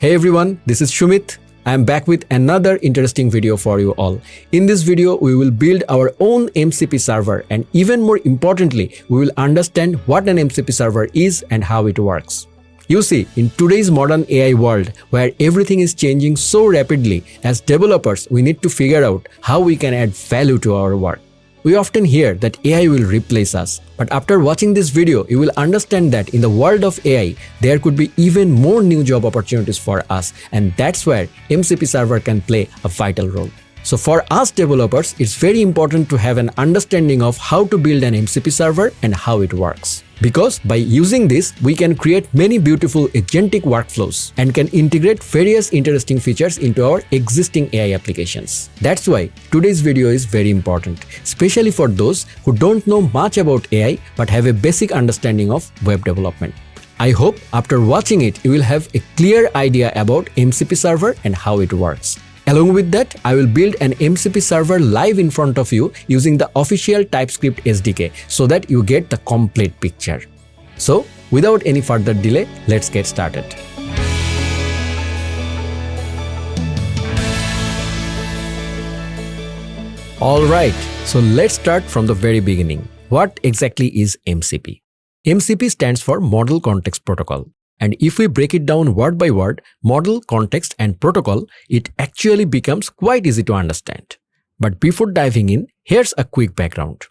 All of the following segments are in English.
Hey everyone, this is Shumit. I am back with another interesting video for you all. In this video, we will build our own MCP server, and even more importantly, we will understand what an MCP server is and how it works. You see, in today's modern AI world, where everything is changing so rapidly, as developers, we need to figure out how we can add value to our work. We often hear that AI will replace us, but after watching this video, you will understand that in the world of AI, there could be even more new job opportunities for us, and that's where MCP Server can play a vital role. So for us developers, it's very important to have an understanding of how to build an MCP server and how it works. Because by using this, we can create many beautiful agentic workflows and can integrate various interesting features into our existing AI applications. That's why today's video is very important, especially for those who don't know much about AI but have a basic understanding of web development. I hope after watching it, you will have a clear idea about MCP server and how it works. Along with that, I will build an MCP server live in front of you using the official TypeScript SDK so that you get the complete picture. So, without any further delay, let's get started. Alright, so let's start from the very beginning. What exactly is MCP? MCP stands for Model Context Protocol. And if we break it down word by word, model, context, and protocol, it actually becomes quite easy to understand. But before diving in, here's a quick background.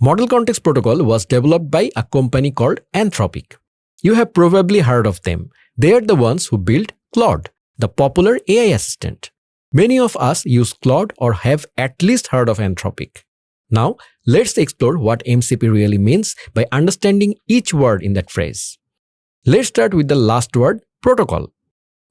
Model Context Protocol was developed by a company called Anthropic. You have probably heard of them. They are the ones who built Claude, the popular AI assistant. Many of us use Claude or have at least heard of Anthropic. Now, let's explore what MCP really means by understanding each word in that phrase. Let's start with the last word, protocol.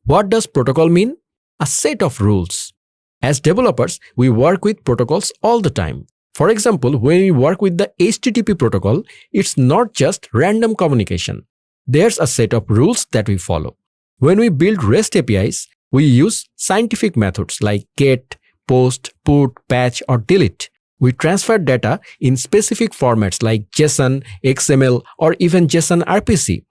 What does protocol mean? A set of rules. As developers, we work with protocols all the time. For example, when we work with the HTTP protocol, it's not just random communication. There's a set of rules that we follow. When we build REST APIs, we use scientific methods like get, post, put, patch, or delete. We transfer data in specific formats like JSON, XML, or even JSON RPC.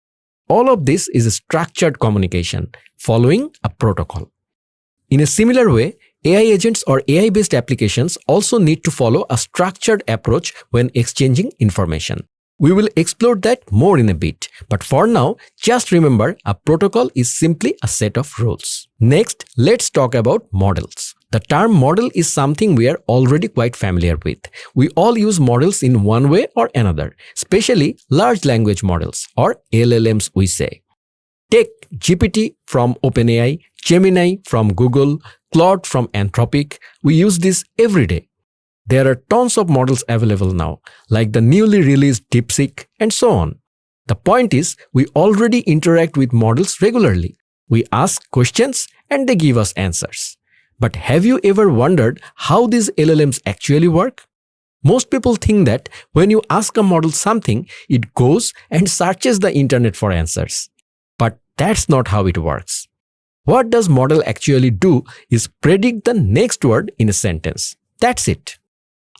All of this is a structured communication following a protocol. In a similar way, AI agents or AI-based applications also need to follow a structured approach when exchanging information. We will explore that more in a bit, but for now, just remember a protocol is simply a set of rules. Next, let's talk about models. The term model is something we are already quite familiar with. We all use models in one way or another, especially large language models or LLMs we say. Take GPT from OpenAI, Gemini from Google, Claude from Anthropic. We use this every day. There are tons of models available now, like the newly released DeepSeek and so on. The point is, we already interact with models regularly. We ask questions and they give us answers. But have you ever wondered how these LLMs actually work? Most people think that when you ask a model something, it goes and searches the internet for answers. But that's not how it works. What does model actually do is predict the next word in a sentence. That's it.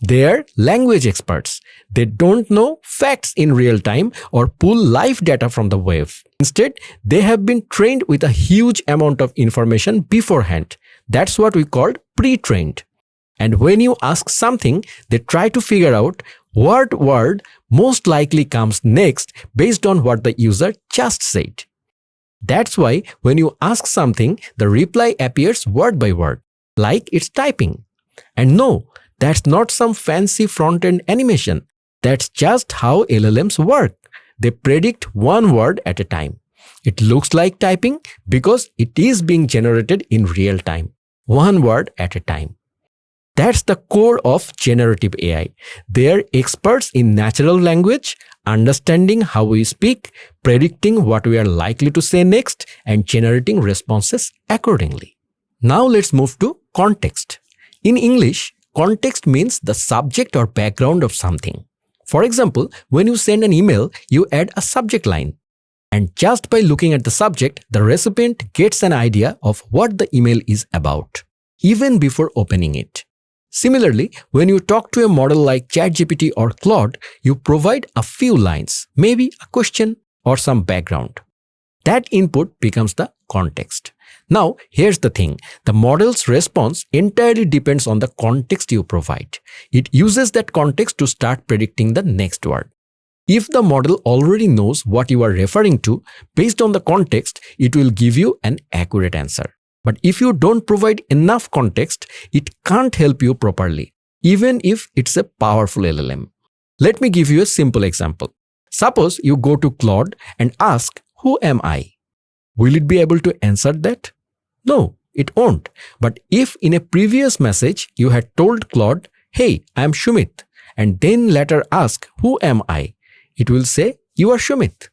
They are language experts. They don't know facts in real time or pull live data from the web. Instead, they have been trained with a huge amount of information beforehand. That's what we call pre-trained. And when you ask something, they try to figure out what word most likely comes next based on what the user just said. That's why when you ask something, the reply appears word by word, like it's typing. And no, that's not some fancy front-end animation. That's just how LLMs work. They predict one word at a time. It looks like typing because it is being generated in real time. One word at a time. That's the core of generative AI. They are experts in natural language, understanding how we speak, predicting what we are likely to say next, and generating responses accordingly. Now let's move to context. In English, context means the subject or background of something. For example, when you send an email, you add a subject line. And just by looking at the subject, the recipient gets an idea of what the email is about, even before opening it. Similarly, when you talk to a model like ChatGPT or Claude, you provide a few lines, maybe a question or some background. That input becomes the context. Now, here's the thing. The model's response entirely depends on the context you provide. It uses that context to start predicting the next word. If the model already knows what you are referring to, based on the context, it will give you an accurate answer. But if you don't provide enough context, it can't help you properly, even if it's a powerful LLM. Let me give you a simple example. Suppose you go to Claude and ask, "Who am I?" Will it be able to answer that? No, it won't. But if in a previous message you had told Claude, "Hey, I am Shumit," and then later ask, "Who am I?" it will say, "You are Shumit."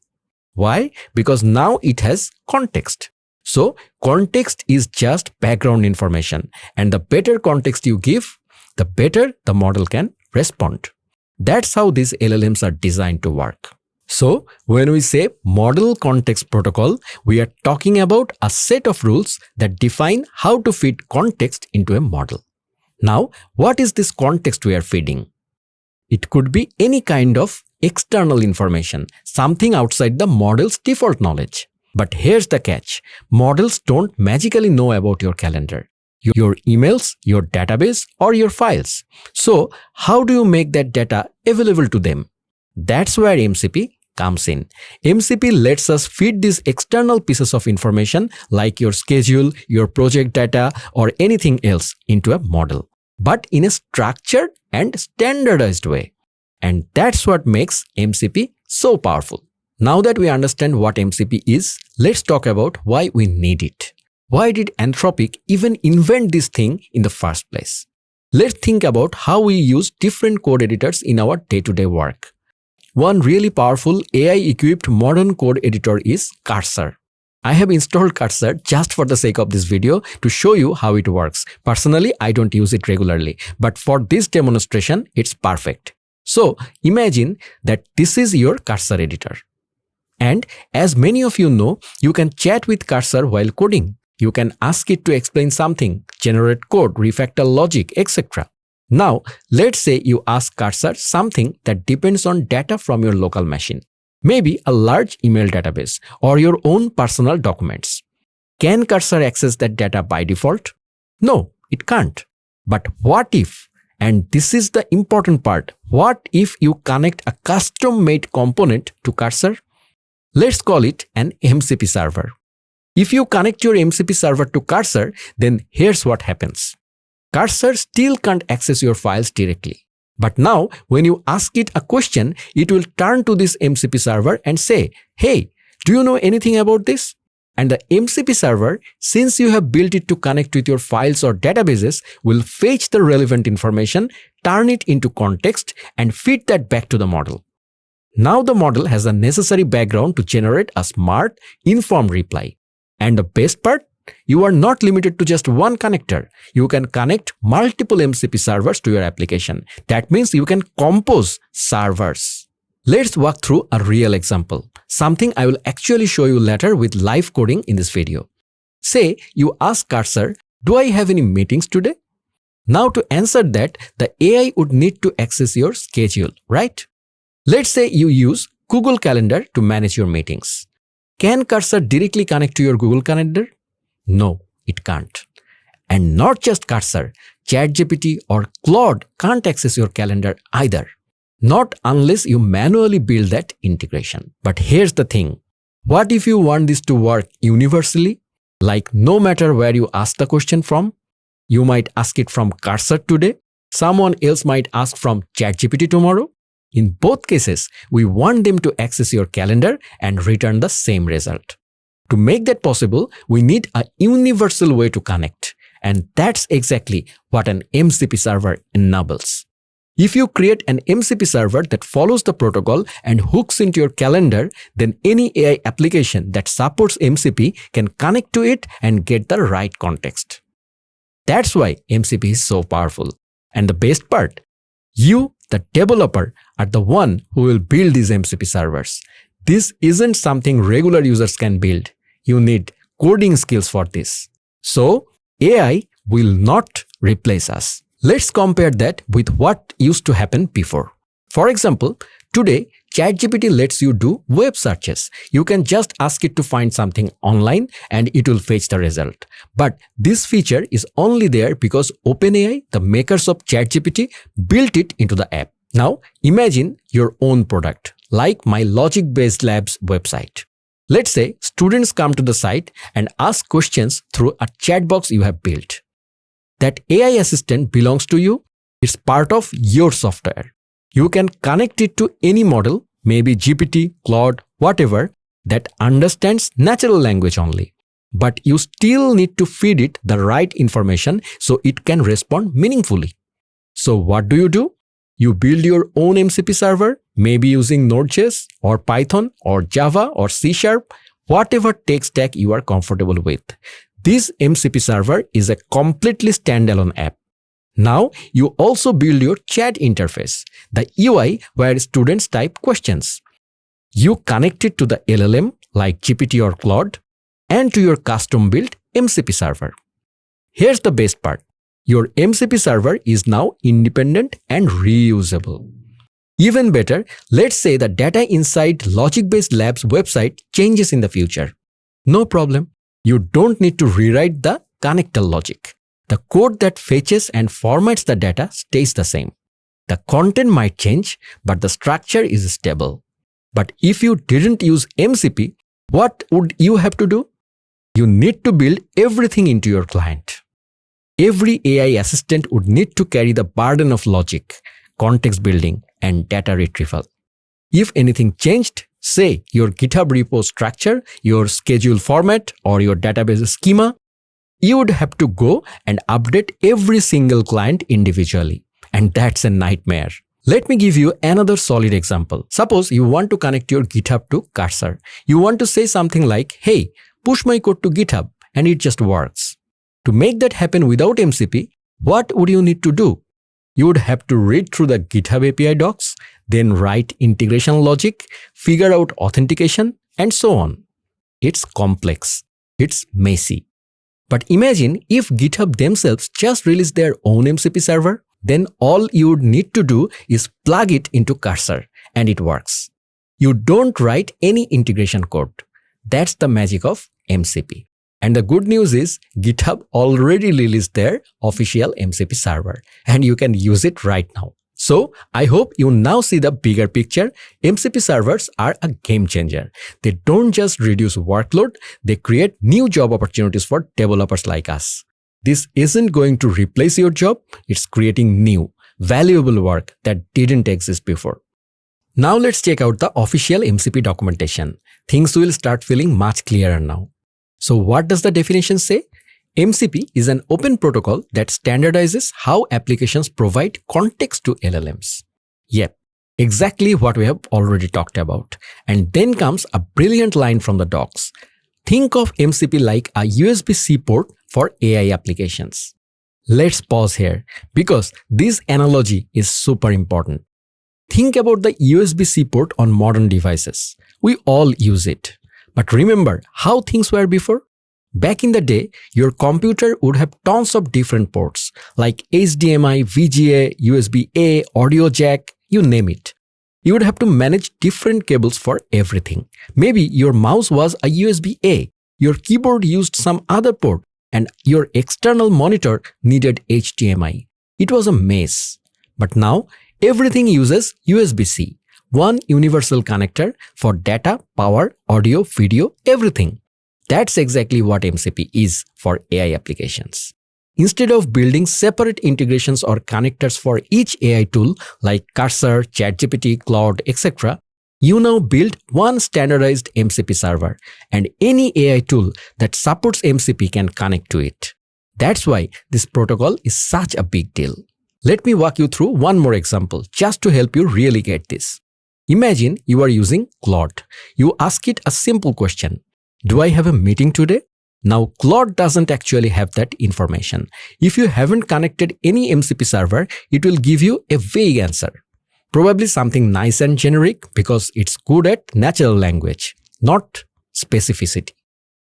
Why? Because now it has context. So, context is just background information, and the better context you give, the better the model can respond. That's how these LLMs are designed to work. So, when we say Model Context Protocol, we are talking about a set of rules that define how to feed context into a model. Now, what is this context we are feeding? It could be any kind of external information, something outside the model's default knowledge. But here's the catch. Models don't magically know about your calendar, your emails, your database, or your files. So, how do you make that data available to them? That's where MCP comes in. MCP lets us feed these external pieces of information like your schedule, your project data, or anything else into a model, but in a structured and standardized way. And that's what makes MCP so powerful. Now that we understand what MCP is, let's talk about why we need it. Why did Anthropic even invent this thing in the first place? Let's think about how we use different code editors in our day-to-day work. One really powerful AI-equipped modern code editor is Cursor. I have installed Cursor just for the sake of this video to show you how it works. Personally, I don't use it regularly, but for this demonstration, it's perfect. So, imagine that this is your Cursor editor. And as many of you know, you can chat with Cursor while coding. You can ask it to explain something, generate code, refactor logic, etc. Now, let's say you ask Cursor something that depends on data from your local machine, maybe a large email database or your own personal documents. Can Cursor access that data by default? No, it can't. But what if, and this is the important part, what if you connect a custom-made component to Cursor? Let's call it an MCP server. If you connect your MCP server to Cursor, then here's what happens. Cursor still can't access your files directly. But now, when you ask it a question, it will turn to this MCP server and say, "Hey, do you know anything about this?" And the MCP server, since you have built it to connect with your files or databases, will fetch the relevant information, turn it into context, and feed that back to the model. Now the model has the necessary background to generate a smart, informed reply. And the best part? You are not limited to just one connector. You can connect multiple MCP servers to your application. That means you can compose servers. Let's walk through a real example, something I will actually show you later with live coding in this video. Say you ask Cursor, "Do I have any meetings today?" Now to answer that, the AI would need to access your schedule, right? Let's say you use Google Calendar to manage your meetings. Can Cursor directly connect to your Google Calendar? No, it can't. And not just Cursor, ChatGPT or Claude can't access your calendar either. Not unless you manually build that integration. But here's the thing. What if you want this to work universally? Like no matter where you ask the question from, you might ask it from Cursor today, someone else might ask from ChatGPT tomorrow. In both cases, we want them to access your calendar and return the same result. To make that possible, we need a universal way to connect. And that's exactly what an MCP server enables. If you create an MCP server that follows the protocol and hooks into your calendar, then any AI application that supports MCP can connect to it and get the right context. That's why MCP is so powerful. And the best part, you, the developer, are the one who will build these MCP servers. This isn't something regular users can build. You need coding skills for this. So, AI will not replace us. Let's compare that with what used to happen before. For example, today, ChatGPT lets you do web searches. You can just ask it to find something online and it will fetch the result. But this feature is only there because OpenAI, the makers of ChatGPT, built it into the app. Now imagine your own product, like my Logic-Based Labs website. Let's say students come to the site and ask questions through a chat box you have built. That AI assistant belongs to you. It's part of your software. You can connect it to any model, maybe GPT, Claude, whatever, that understands natural language only. But you still need to feed it the right information so it can respond meaningfully. So what do? You build your own MCP server, maybe using Node.js or Python or Java or C#, whatever tech stack you are comfortable with. This MCP server is a completely standalone app. Now you also build your chat interface, the UI where students type questions. You connect it to the LLM like GPT or Claude and to your custom-built MCP server. Here's the best part. Your MCP server is now independent and reusable. Even better, let's say the data inside Logic-Based Labs website changes in the future. No problem. You don't need to rewrite the connector logic. The code that fetches and formats the data stays the same. The content might change, but the structure is stable. But if you didn't use MCP, what would you have to do? You need to build everything into your client. Every AI assistant would need to carry the burden of logic, context building, and data retrieval. If anything changed, say your GitHub repo structure, your schedule format, or your database schema, you would have to go and update every single client individually. And that's a nightmare. Let me give you another solid example. Suppose you want to connect your GitHub to Cursor. You want to say something like, hey, push my code to GitHub, and it just works. To make that happen without MCP, what would you need to do? You would have to read through the GitHub API docs, then write integration logic, figure out authentication, and so on. It's complex. It's messy. But imagine if GitHub themselves just released their own MCP server, then all you would need to do is plug it into Cursor, and it works. You don't write any integration code. That's the magic of MCP. And the good news is GitHub already released their official MCP server and you can use it right now. So I hope you now see the bigger picture. MCP servers are a game changer. They don't just reduce workload, they create new job opportunities for developers like us. This isn't going to replace your job, it's creating new, valuable work that didn't exist before. Now let's check out the official MCP documentation. Things will start feeling much clearer now. So what does the definition say? MCP is an open protocol that standardizes how applications provide context to LLMs. Yep, exactly what we have already talked about. And then comes a brilliant line from the docs. Think of MCP like a USB-C port for AI applications. Let's pause here because this analogy is super important. Think about the USB-C port on modern devices. We all use it. But remember how things were before? Back in the day, your computer would have tons of different ports like HDMI, VGA, USB-A, audio jack, you name it. You would have to manage different cables for everything. Maybe your mouse was a USB-A, your keyboard used some other port, and your external monitor needed HDMI. It was a mess. But now, everything uses USB-C. One universal connector for data, power, audio, video, everything. That's exactly what MCP is for AI applications. Instead of building separate integrations or connectors for each AI tool like Cursor, ChatGPT, Claude, etc., you now build one standardized MCP server, and any AI tool that supports MCP can connect to it. That's why this protocol is such a big deal. Let me walk you through one more example just to help you really get this. Imagine you are using Claude. You ask it a simple question. Do I have a meeting today? Now, Claude doesn't actually have that information. If you haven't connected any MCP server, it will give you a vague answer. Probably something nice and generic because it's good at natural language, not specificity.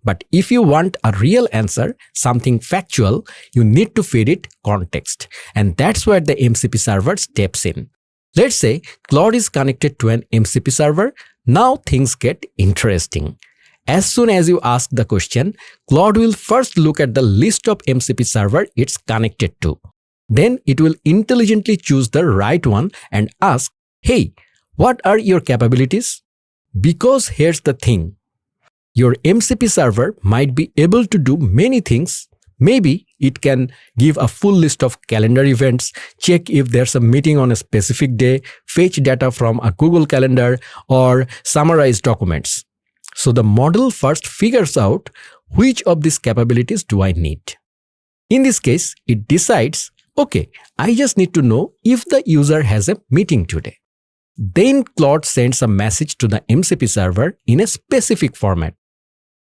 But if you want a real answer, something factual, you need to feed it context. And that's where the MCP server steps in. Let's say Claude is connected to an MCP server. Now things get interesting. As soon as you ask the question, Claude will first look at the list of MCP server it's connected to. Then it will intelligently choose the right one and ask, hey, what are your capabilities? Because here's the thing. Your MCP server might be able to do many things. Maybe it can give a full list of calendar events, check if there's a meeting on a specific day, fetch data from a Google Calendar, or summarize documents. So the model first figures out which of these capabilities do I need. In this case, it decides, okay, I just need to know if the user has a meeting today. Then Claude sends a message to the MCP server in a specific format,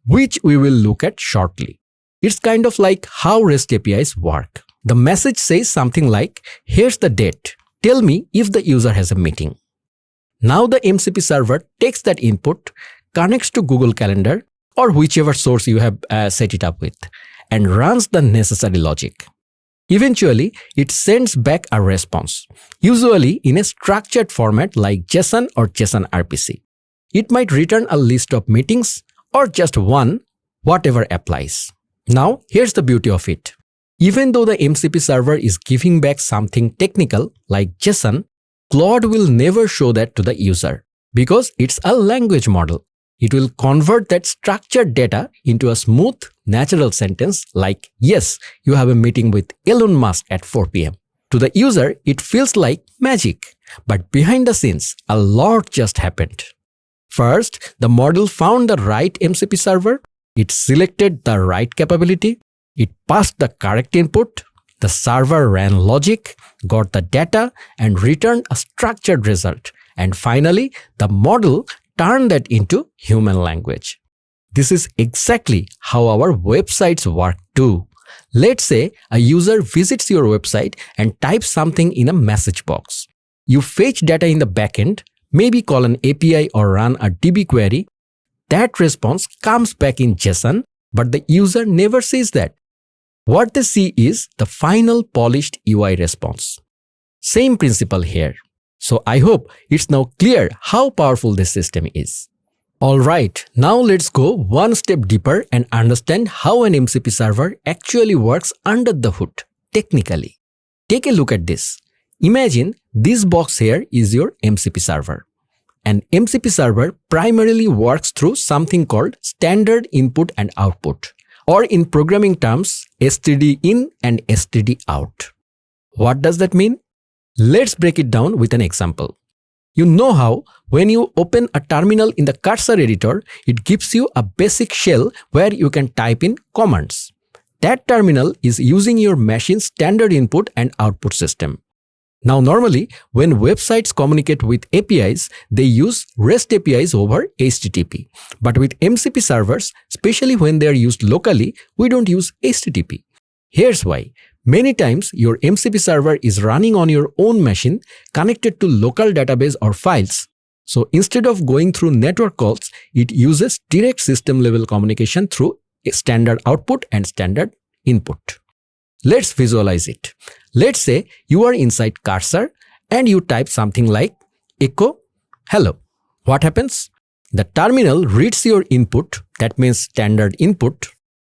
which we will look at shortly. It's kind of like how REST APIs work. The message says something like, here's the date. Tell me if the user has a meeting. Now the MCP server takes that input, connects to Google Calendar or whichever source you have set it up with, and runs the necessary logic. Eventually, it sends back a response, usually in a structured format like JSON or JSON RPC. It might return a list of meetings or just one, whatever applies. Now, here's the beauty of it. Even though the MCP server is giving back something technical like JSON, Claude will never show that to the user because it's a language model. It will convert that structured data into a smooth, natural sentence like, yes, you have a meeting with Elon Musk at 4 p.m. To the user, it feels like magic. But behind the scenes, a lot just happened. First, the model found the right MCP server. It selected the right capability. It passed the correct input. The server ran logic, got the data, and returned a structured result. And finally, the model turned that into human language. This is exactly how our websites work too. Let's say a user visits your website and types something in a message box. You fetch data in the backend, maybe call an API or run a DB query. That response comes back in JSON, but the user never sees that. What they see is the final polished UI response. Same principle here. So I hope it's now clear how powerful this system is. Alright, now let's go one step deeper and understand how an MCP server actually works under the hood, technically. Take a look at this. Imagine this box here is your MCP server. An MCP server primarily works through something called standard input and output, or in programming terms, std in and std out. What does that mean? Let's break it down with an example. You know how when you open a terminal in the Cursor editor, it gives you a basic shell where you can type in commands. That terminal is using your machine's standard input and output system. Now normally, when websites communicate with APIs, they use REST APIs over HTTP. But with MCP servers, especially when they are used locally, we don't use HTTP. Here's why. Many times, your MCP server is running on your own machine connected to local database or files. So instead of going through network calls, it uses direct system level communication through a standard output and standard input. Let's visualize it. Let's say you are inside Cursor and you type something like echo hello. What happens? The terminal reads your input, that means standard input,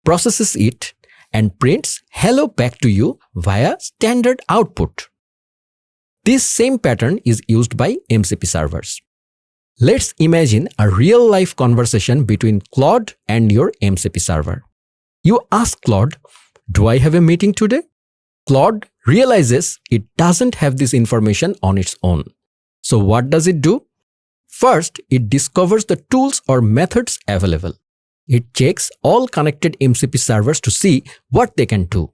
processes it, and prints hello back to you via standard output. This same pattern is used by MCP servers. Let's imagine a real-life conversation between Claude and your MCP server. You ask Claude, do I have a meeting today? Claude realizes it doesn't have this information on its own. So what does it do? First, it discovers the tools or methods available. It checks all connected MCP servers to see what they can do.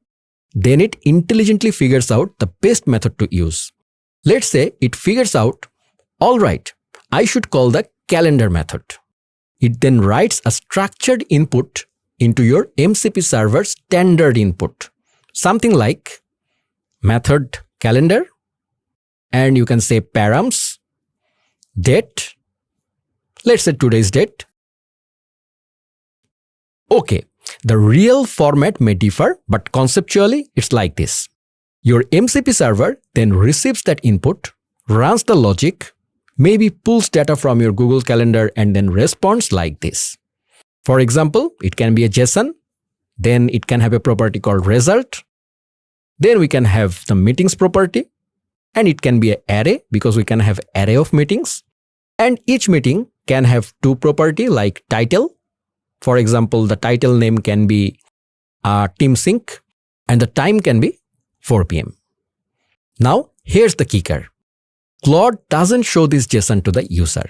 Then it intelligently figures out the best method to use. Let's say it figures out, all right, I should call the calendar method. It then writes a structured input into your MCP server's standard input. Something like method calendar, and you can say params, date, let's say today's date. Okay, the real format may differ, but conceptually it's like this. Your MCP server then receives that input, runs the logic, maybe pulls data from your Google Calendar and then responds like this. For example, it can be a JSON, then it can have a property called result, then we can have the meetings property, and it can be an array because we can have array of meetings, and each meeting can have two property like title. For example, the title name can be Team Sync and the time can be 4 p.m. Now, here's the kicker. Claude doesn't show this JSON to the user.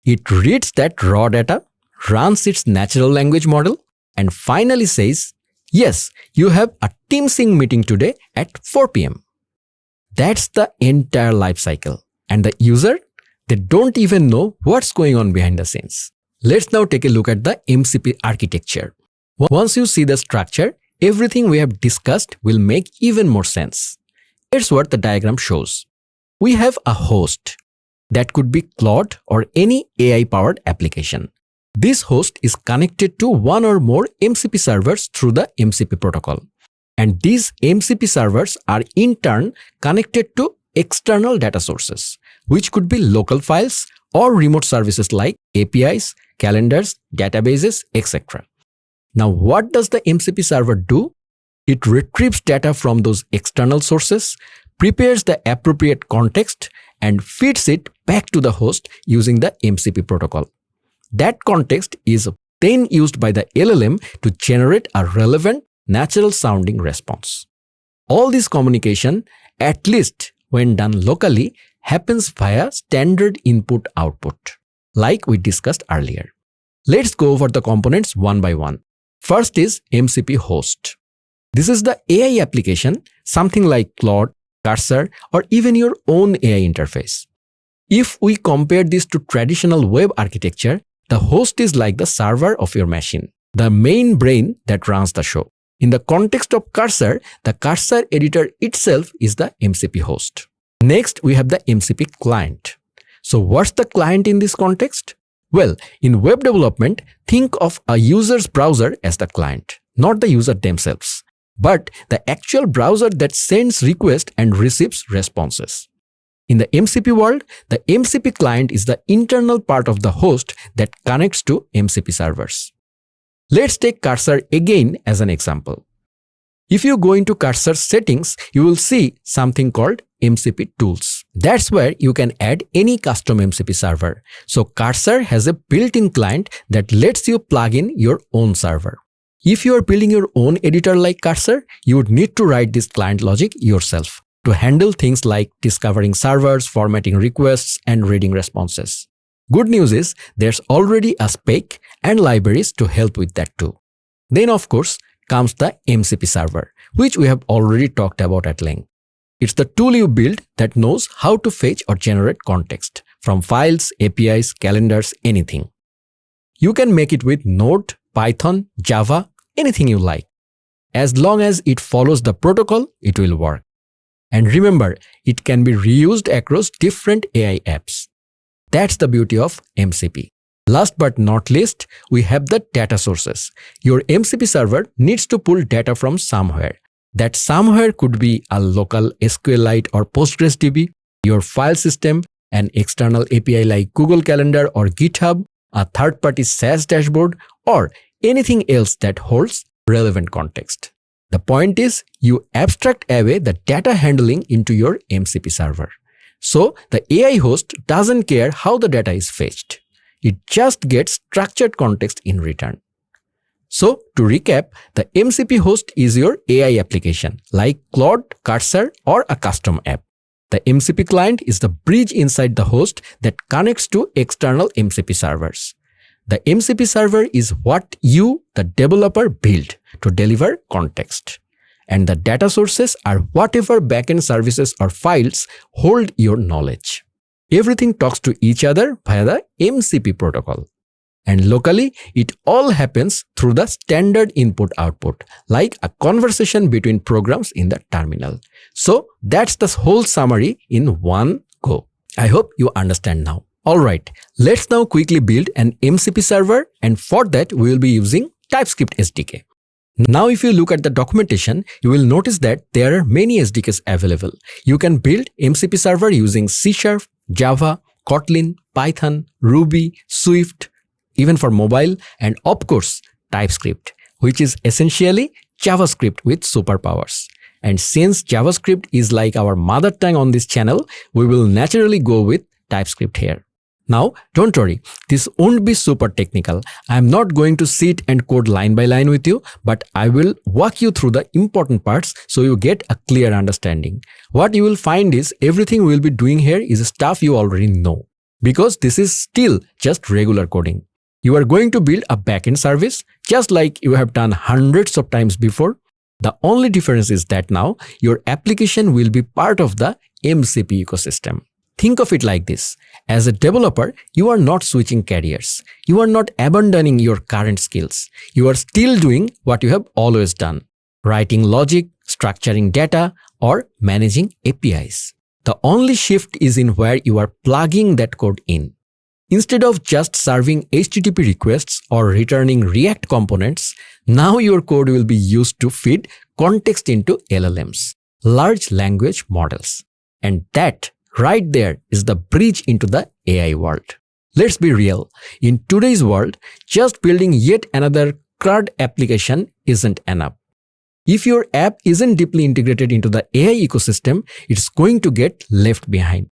It reads that raw data, runs its natural language model, and finally says, yes, you have a Team Sync meeting today at 4 p.m. That's the entire life cycle. And the user, they don't even know what's going on behind the scenes. Let's now take a look at the MCP architecture. Once you see the structure, everything we have discussed will make even more sense. Here's what the diagram shows. We have a host. That could be Claude or any AI-powered application. This host is connected to one or more MCP servers through the MCP protocol. And these MCP servers are in turn connected to external data sources, which could be local files or remote services like APIs, calendars, databases, etc. Now, what does the MCP server do? It retrieves data from those external sources, prepares the appropriate context, and feeds it back to the host using the MCP protocol. That context is then used by the LLM to generate a relevant, natural-sounding response. All this communication, at least when done locally, happens via standard input-output, like we discussed earlier. Let's go over the components one by one. First is MCP host. This is the AI application, something like Claude, Cursor, or even your own AI interface. If we compare this to traditional web architecture, the host is like the server of your machine, the main brain that runs the show. In the context of Cursor, the Cursor editor itself is the MCP host. Next, we have the MCP client. So what's the client in this context? Well, in web development, think of a user's browser as the client, not the user themselves, but the actual browser that sends requests and receives responses. In the MCP world, the MCP client is the internal part of the host that connects to MCP servers. Let's take Cursor again as an example. If you go into Cursor settings, you will see something called MCP tools. That's where you can add any custom MCP server. So Cursor has a built-in client that lets you plug in your own server. If you are building your own editor like Cursor, you would need to write this client logic yourself to handle things like discovering servers, formatting requests, and reading responses. Good news is there's already a spec and libraries to help with that too. Then of course comes the MCP server, which we have already talked about at length. It's the tool you build that knows how to fetch or generate context from files, APIs, calendars, anything. You can make it with Node, Python, Java, anything you like. As long as it follows the protocol, it will work. And remember, it can be reused across different AI apps. That's the beauty of MCP. Last but not least, we have the data sources. Your MCP server needs to pull data from somewhere. That somewhere could be a local SQLite or PostgreSDB, your file system, an external API like Google Calendar or GitHub, a third-party SaaS dashboard, or anything else that holds relevant context. The point is, you abstract away the data handling into your MCP server. So the AI host doesn't care how the data is fetched. It just gets structured context in return. So to recap, the MCP host is your AI application like Claude, Cursor, or a custom app. The MCP client is the bridge inside the host that connects to external MCP servers. The MCP server is what you, the developer, build to deliver context. And the data sources are whatever backend services or files hold your knowledge. Everything talks to each other via the MCP protocol. And locally, it all happens through the standard input-output, like a conversation between programs in the terminal. So that's the whole summary in one go. I hope you understand now. Alright, let's now quickly build an MCP server, and for that we will be using TypeScript SDK. Now if you look at the documentation, you will notice that there are many SDKs available. You can build MCP server using C#, Java, Kotlin, Python, Ruby, Swift, even for mobile, and of course TypeScript, which is essentially JavaScript with superpowers. And since JavaScript is like our mother tongue on this channel, we will naturally go with TypeScript here. Now, don't worry, this won't be super technical. I'm not going to sit and code line by line with you, but I will walk you through the important parts so you get a clear understanding. What you will find is everything we'll be doing here is stuff you already know, because this is still just regular coding. You are going to build a backend service just like you have done hundreds of times before. The only difference is that now your application will be part of the MCP ecosystem. Think of it like this. As a developer, you are not switching careers. You are not abandoning your current skills. You are still doing what you have always done: writing logic, structuring data, or managing APIs. The only shift is in where you are plugging that code in. Instead of just serving HTTP requests or returning React components, now your code will be used to feed context into LLMs, large language models. And that right there is the bridge into the AI world. Let's be real. In today's world, just building yet another CRUD application isn't enough. If your app isn't deeply integrated into the AI ecosystem, it's going to get left behind.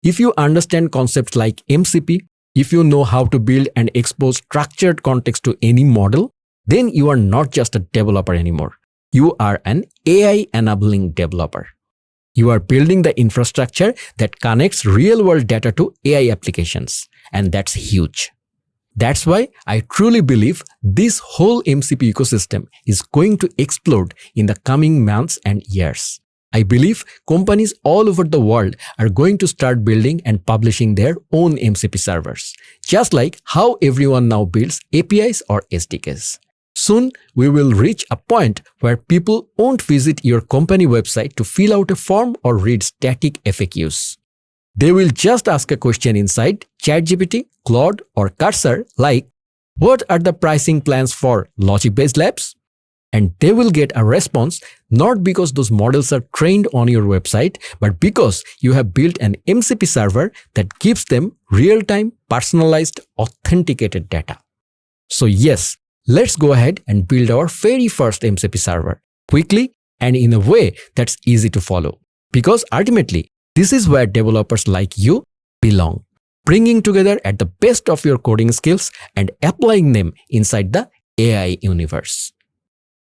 If you understand concepts like MCP, if you know how to build and expose structured context to any model, then you are not just a developer anymore. You are an AI-enabling developer. You are building the infrastructure that connects real-world data to AI applications, and that's huge. That's why I truly believe this whole MCP ecosystem is going to explode in the coming months and years. I believe companies all over the world are going to start building and publishing their own MCP servers, just like how everyone now builds APIs or SDKs. Soon, we will reach a point where people won't visit your company website to fill out a form or read static FAQs. They will just ask a question inside ChatGPT, Claude, or Cursor like, "What are the pricing plans for logic-based labs?" And they will get a response not because those models are trained on your website, but because you have built an MCP server that gives them real-time, personalized, authenticated data. So yes, let's go ahead and build our very first MCP server quickly and in a way that's easy to follow. Because ultimately, this is where developers like you belong, bringing together at the best of your coding skills and applying them inside the AI universe.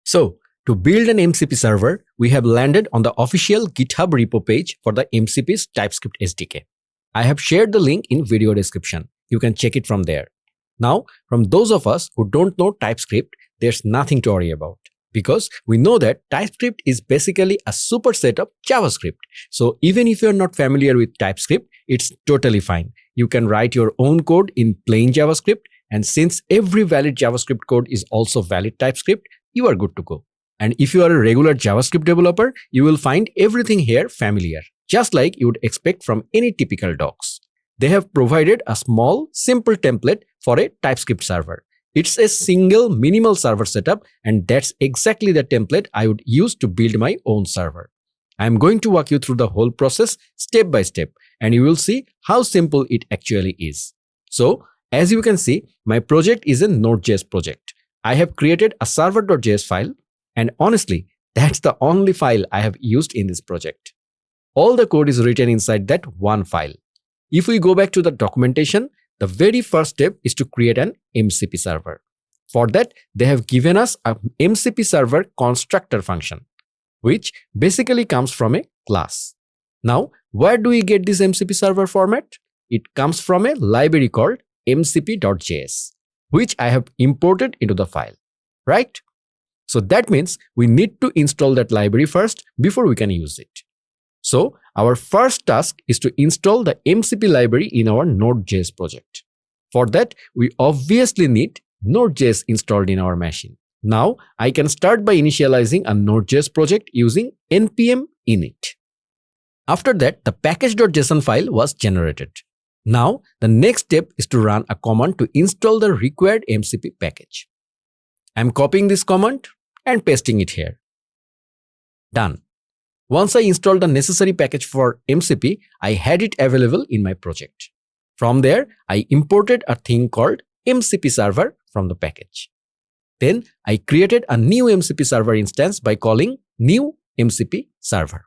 So, to build an MCP server, we have landed on the official GitHub repo page for the MCP's TypeScript SDK. I have shared the link in video description. You can check it from there. Now, from those of us who don't know TypeScript, there's nothing to worry about, because we know that TypeScript is basically a superset of JavaScript. So even if you're not familiar with TypeScript, it's totally fine. You can write your own code in plain JavaScript, and since every valid JavaScript code is also valid TypeScript, you are good to go. And if you are a regular JavaScript developer, you will find everything here familiar, just like you would expect from any typical docs. They have provided a small, simple template for a TypeScript server. It's a single minimal server setup, and that's exactly the template I would use to build my own server. I'm going to walk you through the whole process step by step, and you will see how simple it actually is. So, as you can see, my project is a Node.js project. I have created a server.js file, and honestly, that's the only file I have used in this project. All the code is written inside that one file. If we go back to the documentation, the very first step is to create an MCP server. For that, they have given us a MCP server constructor function, which basically comes from a class. Now, where do we get this MCP server format? It comes from a library called mcp.js, which I have imported into the file, right? So that means we need to install that library first before we can use it. So our first task is to install the MCP library in our Node.js project. For that, we obviously need Node.js installed in our machine. Now, I can start by initializing a Node.js project using npm init. After that, the package.json file was generated. Now, the next step is to run a command to install the required MCP package. I'm copying this command and pasting it here. Done. Once I installed the necessary package for MCP, I had it available in my project. From there, I imported a thing called MCP Server from the package. Then I created a new MCP Server instance by calling new MCP Server.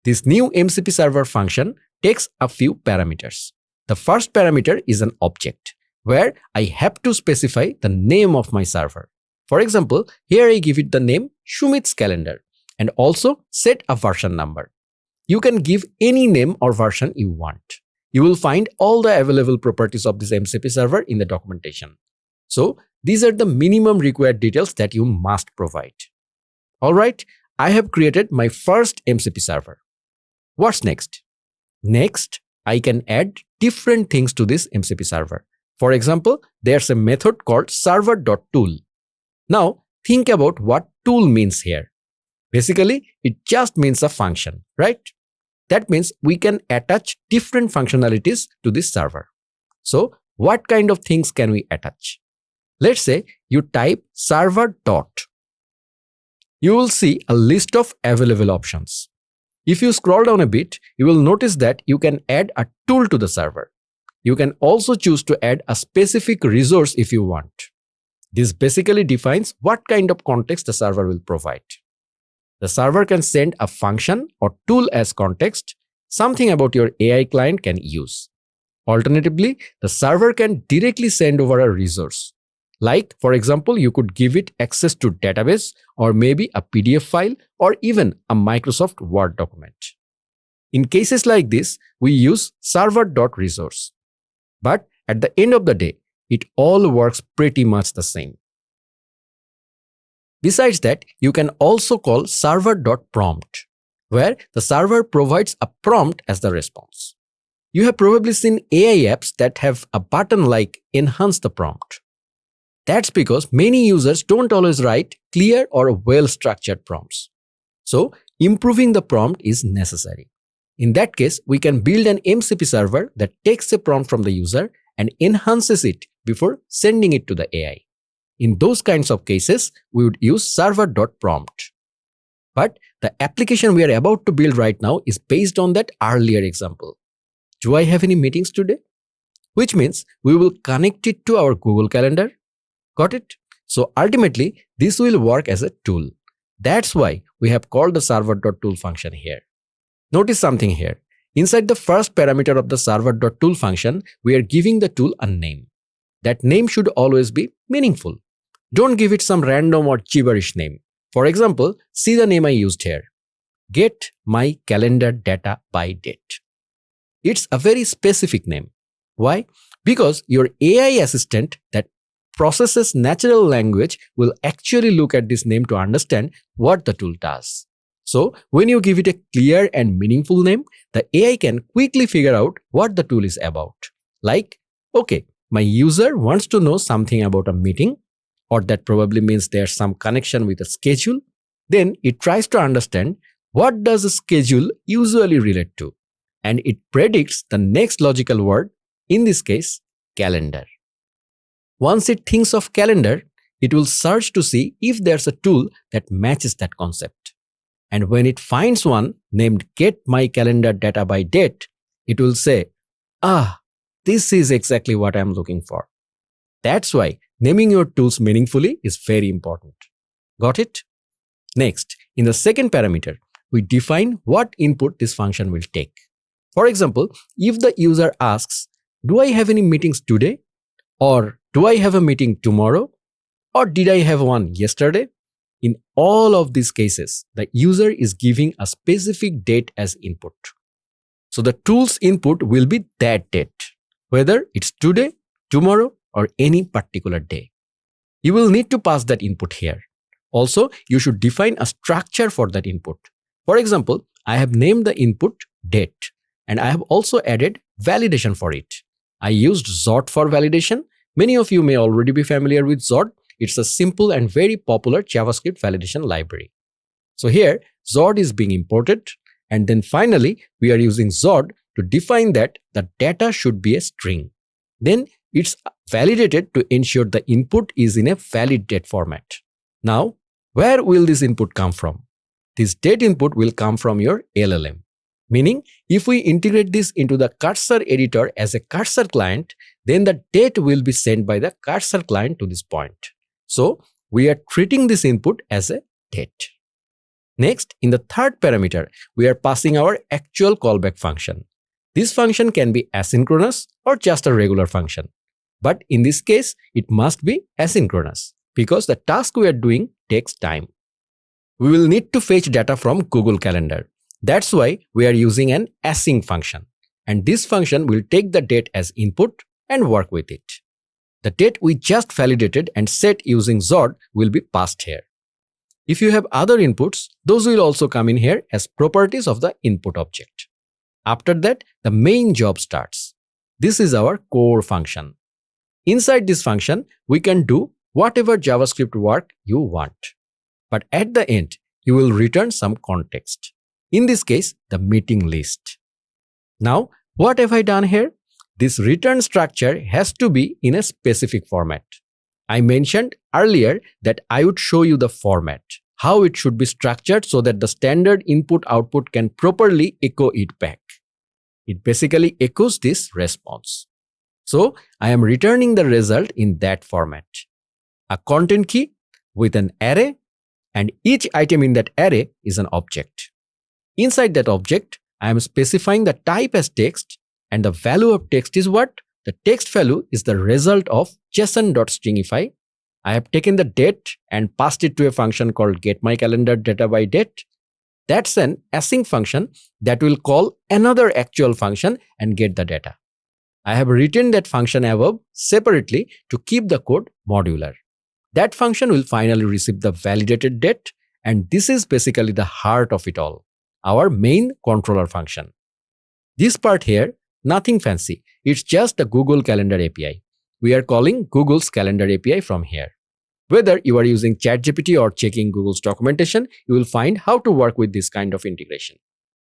This new MCP Server function takes a few parameters. The first parameter is an object, where I have to specify the name of my server. For example, here I give it the name Sumit's Calendar and also set a version number. You can give any name or version you want. You will find all the available properties of this MCP server in the documentation. So these are the minimum required details that you must provide. Alright, I have created my first MCP server. What's next? Next, I can add different things to this MCP server. For example, there's a method called server.tool. Now, think about what tool means here. Basically, it just means a function, right? That means we can attach different functionalities to this server. So, what kind of things can we attach? Let's say you type server dot. You will see a list of available options. If you scroll down a bit, you will notice that you can add a tool to the server. You can also choose to add a specific resource if you want. This basically defines what kind of context the server will provide. The server can send a function or tool as context, something about your AI client can use. Alternatively, the server can directly send over a resource. Like, for example, you could give it access to database or maybe a PDF file or even a Microsoft Word document. In cases like this, we use server.resource. But at the end of the day, it all works pretty much the same. Besides that, you can also call server.prompt, where the server provides a prompt as the response. You have probably seen AI apps that have a button like Enhance the prompt. That's because many users don't always write clear or well-structured prompts. So, improving the prompt is necessary. In that case, we can build an MCP server that takes a prompt from the user and enhances it before sending it to the AI. In those kinds of cases, we would use server.prompt. But the application we are about to build right now is based on that earlier example. Do I have any meetings today? Which means we will connect it to our Google Calendar. Got it? So ultimately, this will work as a tool. That's why we have called the server.tool function here. Notice something here. Inside the first parameter of the server.tool function, we are giving the tool a name. That name should always be meaningful. Don't give it some random or gibberish name. For example, see the name I used here. Get my calendar data by date. It's a very specific name. Why? Because your AI assistant that processes natural language will actually look at this name to understand what the tool does. So, when you give it a clear and meaningful name, the AI can quickly figure out what the tool is about. Like, okay, my user wants to know something about a meeting, or that probably means there's some connection with a schedule. Then it tries to understand what does a schedule usually relate to, and it predicts the next logical word, in this case, calendar. Once it thinks of calendar, it will search to see if there's a tool that matches that concept. And when it finds one named Get My Calendar Data by Date, it will say, this is exactly what I'm looking for. That's why naming your tools meaningfully is very important. Got it? Next, in the second parameter, we define what input this function will take. For example, if the user asks, do I have any meetings today? Or do I have a meeting tomorrow? Or did I have one yesterday? In all of these cases, the user is giving a specific date as input. So the tool's input will be that date, whether it's today, tomorrow, or any particular day. You will need to pass that input here. Also, you should define a structure for that input. For example, I have named the input date, and I have also added validation for it. I used Zod for validation. Many of you may already be familiar with Zod. It's a simple and very popular JavaScript validation library. So here, Zod is being imported, and then finally, we are using Zod to define that the data should be a string. Then it's validated to ensure the input is in a valid date format. Now, Where will this input come from? This date input will come from your LLM. Meaning, if we integrate this into the Cursor editor as a Cursor client, then the date will be sent by the Cursor client to this point. So, we are treating this input as a date. Next, in the third parameter, we are passing our actual callback function. This function can be asynchronous or just a regular function. But in this case, it must be asynchronous because the task we are doing takes time. We will need to fetch data from Google Calendar. That's why we are using an async function. And this function will take the date as input and work with it. The date we just validated and set using Zod will be passed here. If you have other inputs, those will also come in here as properties of the input object. After that, the main job starts. This is our core function. Inside this function, we can do whatever JavaScript work you want. But at the end, you will return some context. In this case, the meeting list. Now, what have I done here? This return structure has to be in a specific format. I mentioned earlier that I would show you the format, how it should be structured so that the standard input-output can properly echo it back. It basically echoes this response. So, I am returning the result in that format. A content key with an array, and each item in that array is an object. Inside that object, I am specifying the type as text, and the value of text is what? The text value is the result of json.stringify. I have taken the date and passed it to a function called getMyCalendarDataByDate. That's an async function that will call another actual function and get the data. I have written that function above separately to keep the code modular. That function will finally receive the validated date, and this is basically the heart of it all, our main controller function. This part here, nothing fancy, it's just the Google Calendar API. We are calling Google's Calendar API from here. Whether you are using ChatGPT or checking Google's documentation, you will find how to work with this kind of integration.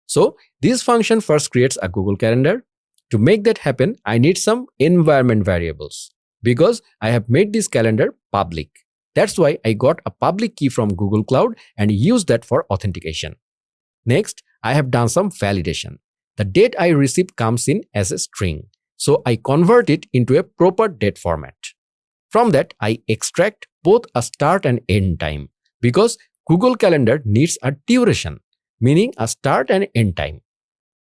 So, this function first creates a Google Calendar. To make that happen, I need some environment variables because I have made this calendar public. That's why I got a public key from Google Cloud and used that for authentication. Next, I have done some validation. The date I received comes in as a string, so I convert it into a proper date format. From that, I extract both a start and end time because Google Calendar needs a duration, meaning a start and end time.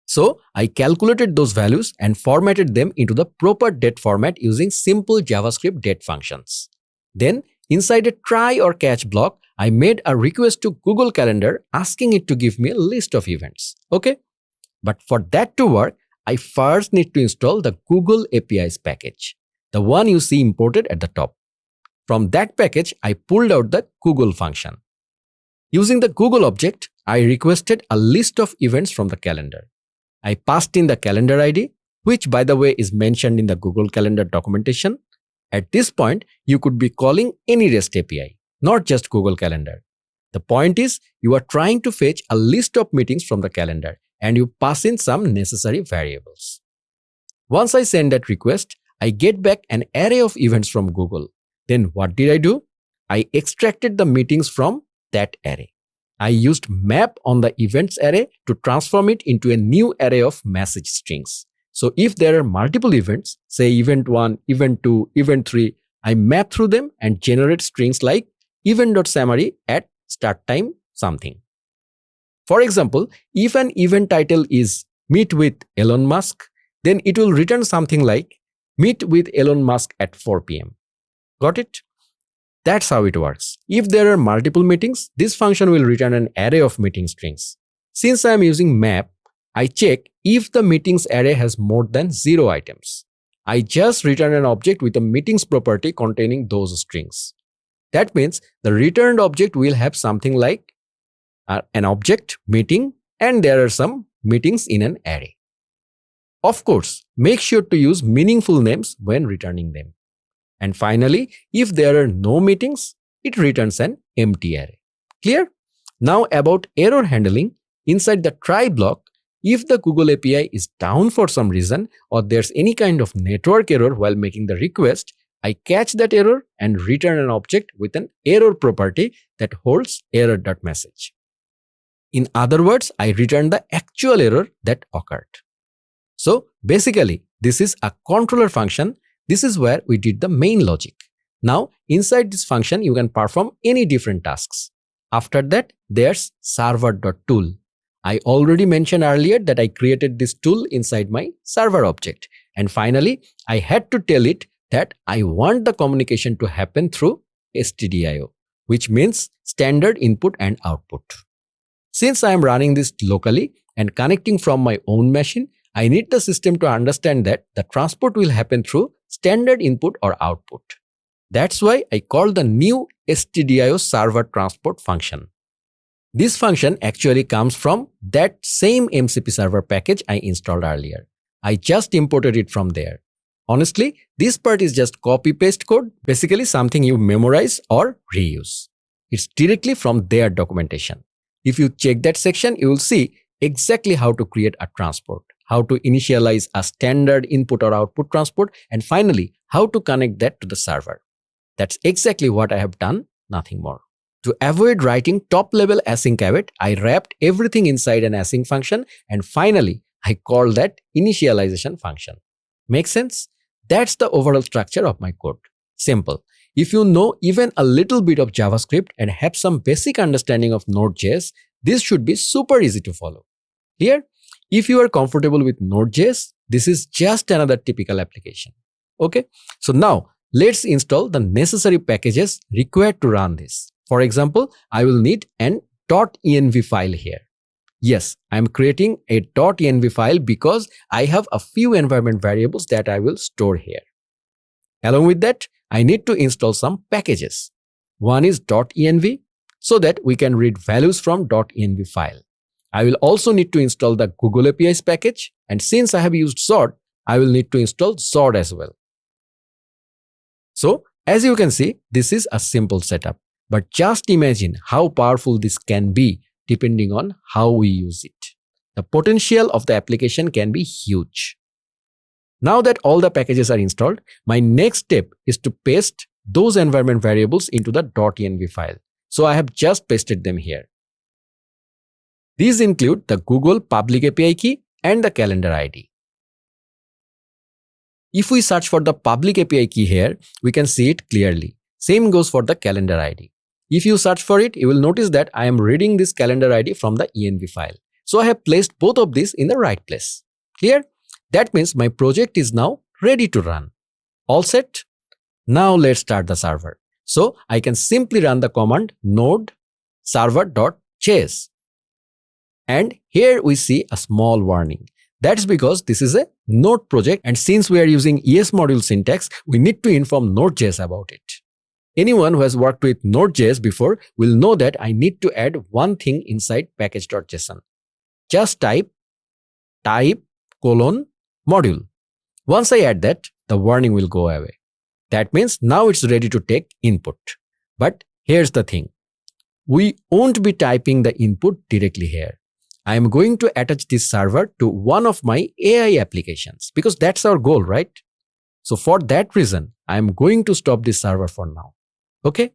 So, I calculated those values and formatted them into the proper date format using simple JavaScript date functions. Then, inside a try or catch block, I made a request to Google Calendar asking it to give me a list of events. Okay? But for that to work, I first need to install the Google APIs package, the one you see imported at the top. From that package, I pulled out the Google function. Using the Google object, I requested a list of events from the calendar. I passed in the calendar ID, which by the way is mentioned in the Google Calendar documentation. At this point, you could be calling any REST API, not just Google Calendar. The point is, you are trying to fetch a list of meetings from the calendar and you pass in some necessary variables. Once I send that request, I get back an array of events from Google. Then what did I do? I extracted the meetings from that array. I used map on the events array to transform it into a new array of message strings. So if there are multiple events, say event 1, event 2, event 3, I map through them and generate strings like event.summary at start time something. For example, if an event title is Meet with Elon Musk, then it will return something like Meet with Elon Musk at 4 p.m. Got it? That's how it works. If there are multiple meetings, this function will return an array of meeting strings. Since I am using map, I check if the meetings array has more than 0 items. I just return an object with a meetings property containing those strings. That means the returned object will have something like an object, meeting, and there are some meetings in an array. Of course, make sure to use meaningful names when returning them. And finally, if there are no meetings, it returns an empty array. Clear? Now about error handling, inside the try block, if the Google API is down for some reason or there's any kind of network error while making the request, I catch that error and return an object with an error property that holds error.message. In other words, I return the actual error that occurred. So basically, this is a controller function. This is where we did the main logic. Now, inside this function, you can perform any different tasks. After that, there's server.tool. I already mentioned earlier that I created this tool inside my server object. And finally, I had to tell it that I want the communication to happen through STDIO, which means standard input and output. Since I am running this locally and connecting from my own machine, I need the system to understand that the transport will happen through standard input or output. That's why I call the new STDIO server transport function. This function actually comes from that same MCP server package I installed earlier. I just imported it from there. Honestly, this part is just copy-paste code, basically something you memorize or reuse. It's directly from their documentation. If you check that section, you will see exactly how to create a transport, how to initialize a standard input or output transport, and finally, how to connect that to the server. That's exactly what I have done, nothing more. To avoid writing top-level async await, I wrapped everything inside an async function, and finally, I called that initialization function. Make sense? That's the overall structure of my code. Simple. If you know even a little bit of JavaScript and have some basic understanding of Node.js, this should be super easy to follow. Clear? If you are comfortable with Node.js, this is just another typical application. Okay, so now let's install the necessary packages required to run this. For example, I will need an .env file here. Yes, I am creating a .env file because I have a few environment variables that I will store here. Along with that, I need to install some packages. One is .env so that we can read values from .env file. I will also need to install the Google APIs package, and since I have used Zod, I will need to install Zod as well. So, as you can see, this is a simple setup, but just imagine how powerful this can be depending on how we use it. The potential of the application can be huge. Now that all the packages are installed, my next step is to paste those environment variables into the .env file. So I have just pasted them here. These include the Google public API key and the calendar ID. If we search for the public API key here, we can see it clearly. Same goes for the calendar ID. If you search for it, you will notice that I am reading this calendar ID from the env file. So I have placed both of these in the right place. Clear? That means my project is now ready to run. All set? Now let's start the server. So I can simply run the command node server.js. And here we see a small warning. That's because this is a Node project, and since we are using ES module syntax, we need to inform Node.js about it. Anyone who has worked with Node.js before will know that I need to add one thing inside package.json. Just type module. Once I add that, the warning will go away. That means now it's ready to take input. But here's the thing. We won't be typing the input directly here. I am going to attach this server to one of my AI applications because that's our goal, right? So for that reason, I am going to stop this server for now. Okay,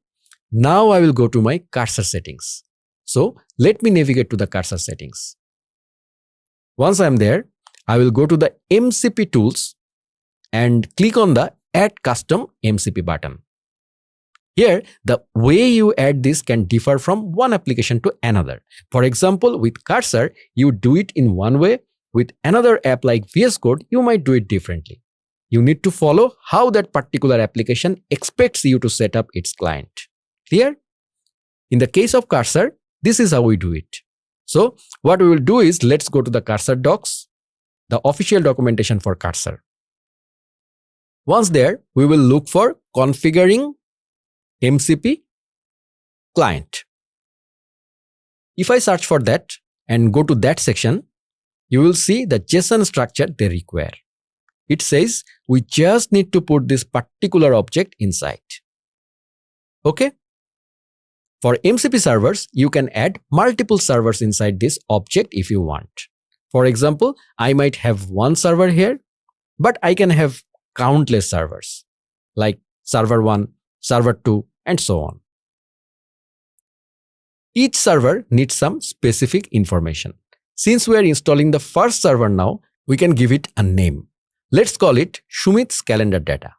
now I will go to my cursor settings. So let me navigate to the cursor settings. Once I am there, I will go to the MCP tools and click on the Add Custom MCP button. Here, the way you add this can differ from one application to another. For example, with Cursor, you do it in one way. With another app like VS Code, you might do it differently. You need to follow how that particular application expects you to set up its client. Clear? In the case of Cursor, this is how we do it. So, what we will do is, let's go to the Cursor docs, the official documentation for Cursor. Once there, we will look for configuring MCP client. If I search for that and go to that section, you will see the JSON structure they require. It says we just need to put this particular object inside. Okay? For MCP servers, you can add multiple servers inside this object if you want. For example, I might have one server here, but I can have countless servers, like server 1, server 2, and so on. Each server needs some specific information. Since we are installing the first server now, we can give it a name. Let's call it Shumit's calendar data.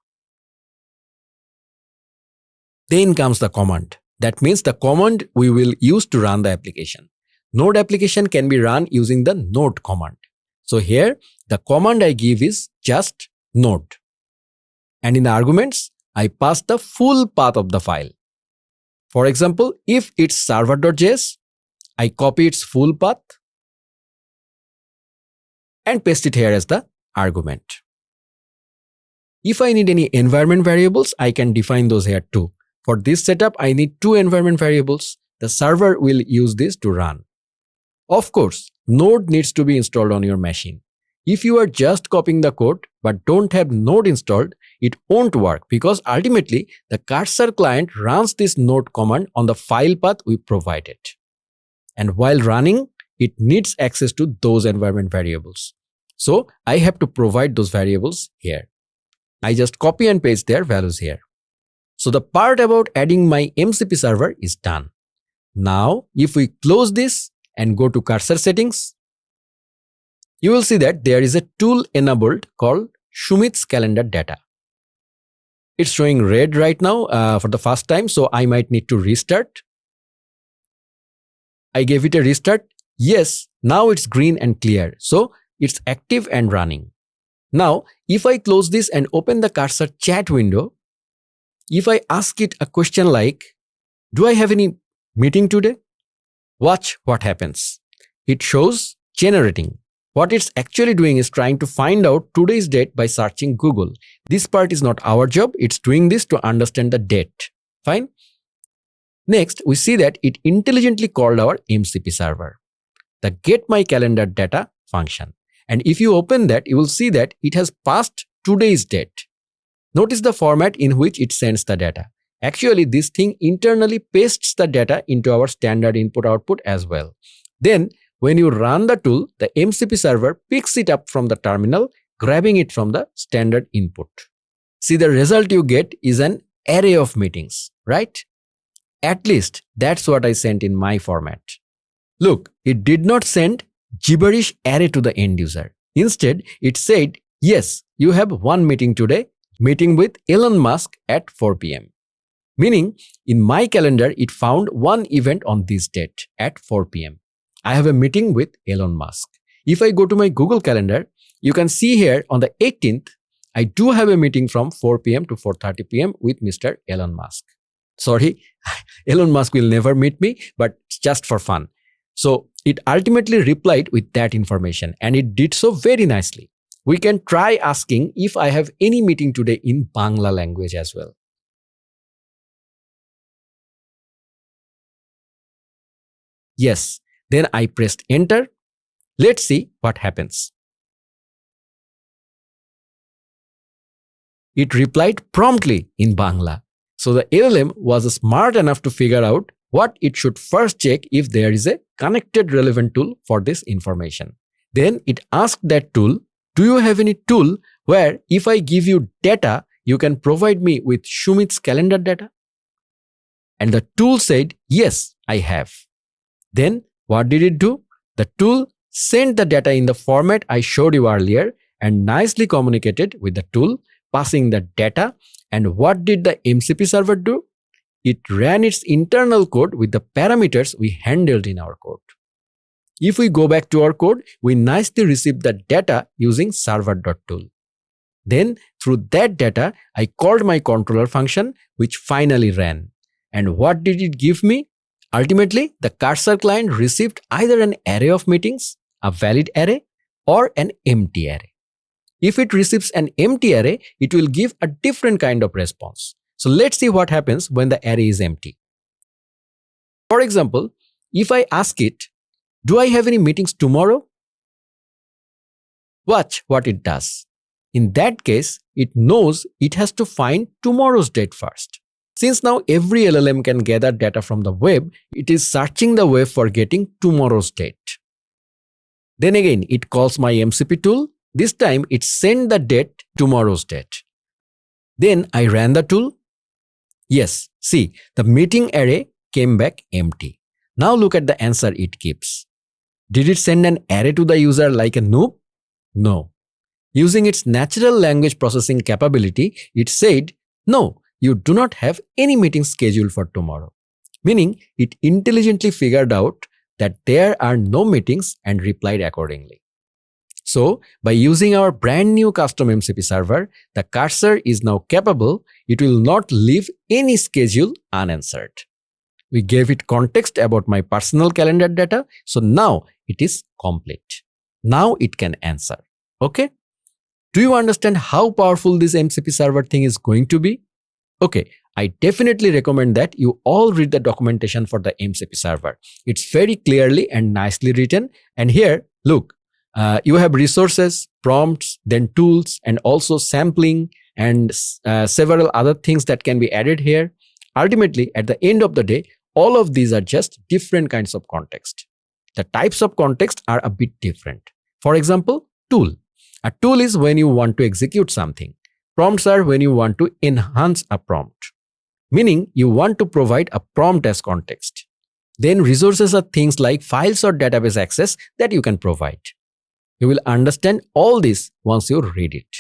Then comes the command. That means the command we will use to run the application. Node application can be run using the node command. So here, the command I give is just node. And in the arguments, I pass the full path of the file. For example, if it's server.js, I copy its full path and paste it here as the argument. If I need any environment variables, I can define those here too. For this setup, I need 2 environment variables. The server will use this to run. Of course, Node needs to be installed on your machine. If you are just copying the code but don't have Node installed, it won't work because ultimately the Cursor client runs this Node command on the file path we provided. And while running, it needs access to those environment variables. So I have to provide those variables here. I just copy and paste their values here. So the part about adding my MCP server is done. Now, if we close this and go to Cursor settings, you will see that there is a tool enabled called Shumit's calendar data. It's showing red right now for the first time, so I might need to restart. I gave it a restart. Yes, now it's green and clear, so it's active and running. Now, if I close this and open the Cursor chat window, if I ask it a question like, do I have any meeting today? Watch what happens. It shows generating. What it's actually doing is trying to find out today's date by searching Google. This part is not our job. It's doing this to understand the date. Fine. Next, we see that it intelligently called our MCP server, the getMyCalendarData function. And if you open that, you will see that it has passed today's date. Notice the format in which it sends the data. Actually, this thing internally pastes the data into our standard input-output as well. Then, when you run the tool, the MCP server picks it up from the terminal, grabbing it from the standard input. See, the result you get is an array of meetings, right? At least that's what I sent in my format. Look, it did not send gibberish array to the end user. Instead, it said, yes, you have one meeting today, meeting with Elon Musk at 4 p.m. Meaning, in my calendar, it found one event on this date at 4 p.m. I have a meeting with Elon Musk. If I go to my Google Calendar, you can see here on the 18th, I do have a meeting from 4 p.m. to 4:30 p.m. with Mr. Elon Musk. Sorry, Elon Musk will never meet me, but it's just for fun. So it ultimately replied with that information, and it did so very nicely. We can try asking if I have any meeting today in Bangla language as well. Yes, then I pressed enter. Let's see what happens. It replied promptly in Bangla. So the LLM was smart enough to figure out what it should first check if there is a connected relevant tool for this information. Then it asked that tool, do you have any tool where if I give you data, you can provide me with Shumit's calendar data? And the tool said, yes, I have. Then what did it do? The tool sent the data in the format I showed you earlier and nicely communicated with the tool, passing the data. And what did the MCP server do? It ran its internal code with the parameters we handled in our code. If we go back to our code, we nicely received the data using server.tool. Then through that data, I called my controller function, which finally ran. And what did it give me? Ultimately, the Cursor client received either an array of meetings, a valid array, or an empty array. If it receives an empty array, it will give a different kind of response. So let's see what happens when the array is empty. For example, if I ask it, do I have any meetings tomorrow? Watch what it does. In that case, it knows it has to find tomorrow's date first. Since now every LLM can gather data from the web, it is searching the web for getting tomorrow's date. Then again, it calls my MCP tool. This time, it sent the date tomorrow's date. Then I ran the tool. Yes, see, the meeting array came back empty. Now look at the answer it keeps. Did it send an array to the user like a noob? No. Using its natural language processing capability, it said, no, you do not have any meeting scheduled for tomorrow. Meaning, it intelligently figured out that there are no meetings and replied accordingly. So, by using our brand new custom MCP server, the cursor is now capable. It will not leave any schedule unanswered. We gave it context about my personal calendar data, so now it is complete. Now it can answer. Okay? Do you understand how powerful this MCP server thing is going to be? Okay, I definitely recommend that you all read the documentation for the MCP server. It's very clearly and nicely written. And here, look, you have resources, prompts, then tools, and also sampling and several other things that can be added here. Ultimately, at the end of the day, all of these are just different kinds of context. The types of context are a bit different. For example, tool. A tool is when you want to execute something. Prompts are when you want to enhance a prompt, meaning you want to provide a prompt as context. Then resources are things like files or database access that you can provide. You will understand all this once you read it.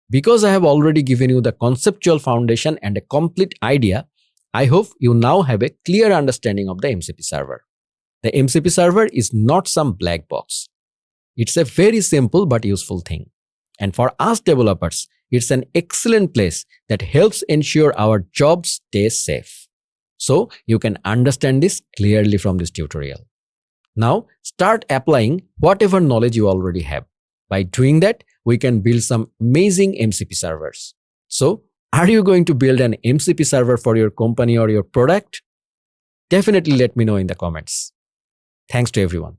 Because I have already given you the conceptual foundation and a complete idea, I hope you now have a clear understanding of the MCP server. The MCP server is not some black box. It's a very simple but useful thing. And for us developers, it's an excellent place that helps ensure our jobs stay safe. So you can understand this clearly from this tutorial. Now start applying whatever knowledge you already have. By doing that, we can build some amazing MCP servers. So, are you going to build an MCP server for your company or your product? Definitely let me know in the comments. Thanks to everyone.